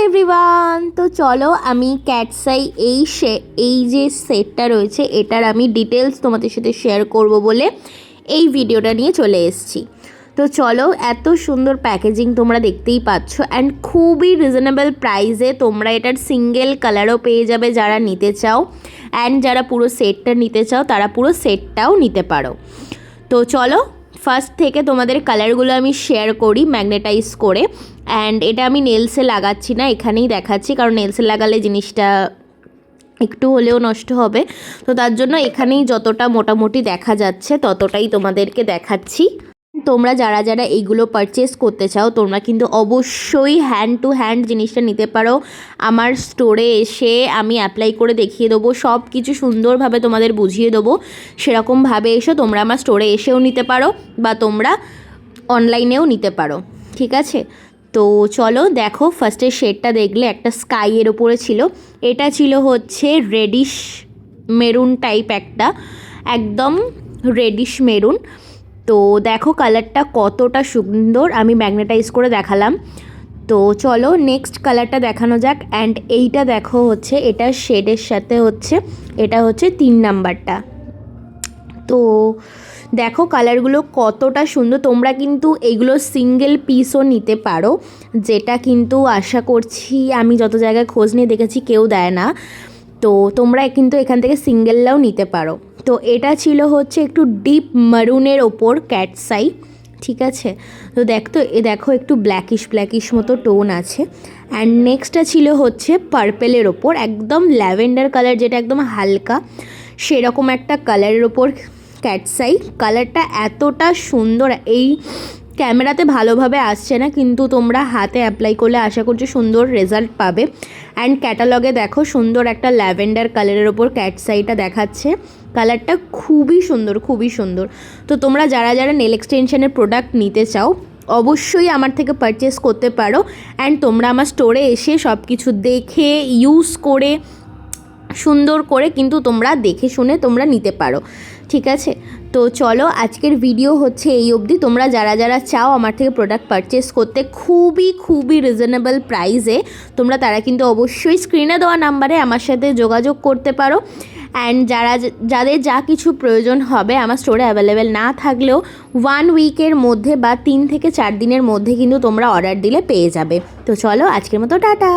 Everyone, তো চলো আমি ক্যাটসাই এই যে সেটটা রয়েছে এটার আমি ডিটেলস তোমাদের সাথে শেয়ার করব বলে এই ভিডিওটা নিয়ে চলে এসেছি। তো চলো, এত সুন্দর প্যাকেজিং তোমরা দেখতেই পাচ্ছ অ্যান্ড খুবই রিজনেবল প্রাইসে তোমরা এটার সিঙ্গেল কালারও পেয়ে যাবে যারা নিতে চাও, অ্যান্ড যারা পুরো সেটটা নিতে চাও তারা পুরো সেটটাও নিতে পারো। তো চলো ফার্স্ট থেকে তোমাদের কালারগুলো আমি শেয়ার করি ম্যাগনেটাইজ করে। অ্যান্ড এটা আমি নেলসে লাগাচ্ছি না, এখানেই দেখাচ্ছি, কারণ নেলসে লাগালে জিনিসটা একটু হলেও নষ্ট হবে। তো তার জন্য এখানেই যতটা মোটামুটি দেখা যাচ্ছে ততটাই তোমাদেরকে দেখাচ্ছি। তোমরা যারা যারা এইগুলো পারচেস করতে চাও তোমরা কিন্তু অবশ্যই হ্যান্ড টু হ্যান্ড জিনিসটা নিতে পারো। আমার স্টোরে এসে আমি অ্যাপ্লাই করে দেখিয়ে দেবো, সব কিছু সুন্দরভাবে তোমাদের বুঝিয়ে দেবো। সেরকমভাবে এসো তোমরা আমার স্টোরে এসেও নিতে পারো বা তোমরা অনলাইনেও নিতে পারো, ঠিক আছে? তো চলো দেখো, ফার্স্টে শেডটা দেখলে একটা স্কাইয়ের ওপরে ছিল, এটা ছিল হচ্ছে রেডিশ মেরুন টাইপ, একটা একদম রেডিশ মেরুন। তো দেখো কালারটা কতটা সুন্দর, আমি ম্যাগনেটাইজ করে দেখালাম। তো চলো নেক্সট কালারটা দেখানো যাক। অ্যান্ড এইটা দেখো হচ্ছে এটা শেডের সাথে হচ্ছে এটা হচ্ছে 3 নাম্বারটা। তো দেখো কালারগুলো কতটা সুন্দর, তোমরা কিন্তু এইগুলো সিঙ্গেল পিসও নিতে পারো, যেটা কিন্তু আশা করছি আমি যত জায়গায় খোঁজ নিয়ে দেখেছি কেউ দেয় না। তো তোমরা কিন্তু এখান থেকে সিঙ্গেলটাও নিতে পারো। তো এটা ছিল হচ্ছে একটু ডিপ মারুনের ওপর ক্যাটসাই, ঠিক আছে? তো দেখো একটু ব্ল্যাকিশ মতো টোন আছে। অ্যান্ড নেক্সটটা ছিল হচ্ছে পার্পেলের ওপর, একদম ল্যাভেন্ডার কালার, যেটা একদম হালকা সেরকম একটা কালারের ওপর ক্যাটসাই। কালারটা এতটা সুন্দর, এই ক্যামেরাতে ভালোভাবে আসছে না, কিন্তু তোমরা হাতে অ্যাপ্লাই করলে আশা করছি সুন্দর রেজাল্ট পাবে। অ্যান্ড ক্যাটালগে দেখো সুন্দর একটা ল্যাভেন্ডার কালারের ওপর ক্যাটসাইটা দেখাচ্ছে, কালারটা খুবই সুন্দর। তো তোমরা যারা যারা নেল এক্সটেনশনের প্রোডাক্ট নিতে চাও অবশ্যই আমার থেকে পারচেস করতে পারো। অ্যান্ড তোমরা আমার স্টোরে এসে সব কিছু দেখে ইউজ করে সুন্দর করে কিন্তু তোমরা দেখে শুনে তোমরা নিতে পারো, ঠিক আছে? তো চলো আজকের ভিডিও হচ্ছে এই অবধি। তোমরা যারা যারা চাও আমার থেকে প্রোডাক্ট পারচেস করতে খুবই রিজনেবল প্রাইসে, তোমরা তারা কিন্তু অবশ্যই স্ক্রিনে দেওয়া নাম্বারে আমার সাথে যোগাযোগ করতে পারো। অ্যান্ড যাদের যা কিছু প্রয়োজন হবে আমার স্টোরে অ্যাভেলেবেল না থাকলেও 1 উইকের মধ্যে বা 3 থেকে 4 দিনের মধ্যে কিন্তু তোমরা অর্ডার দিলে পেয়ে যাবে। তো চলো আজকের মতো টাটা।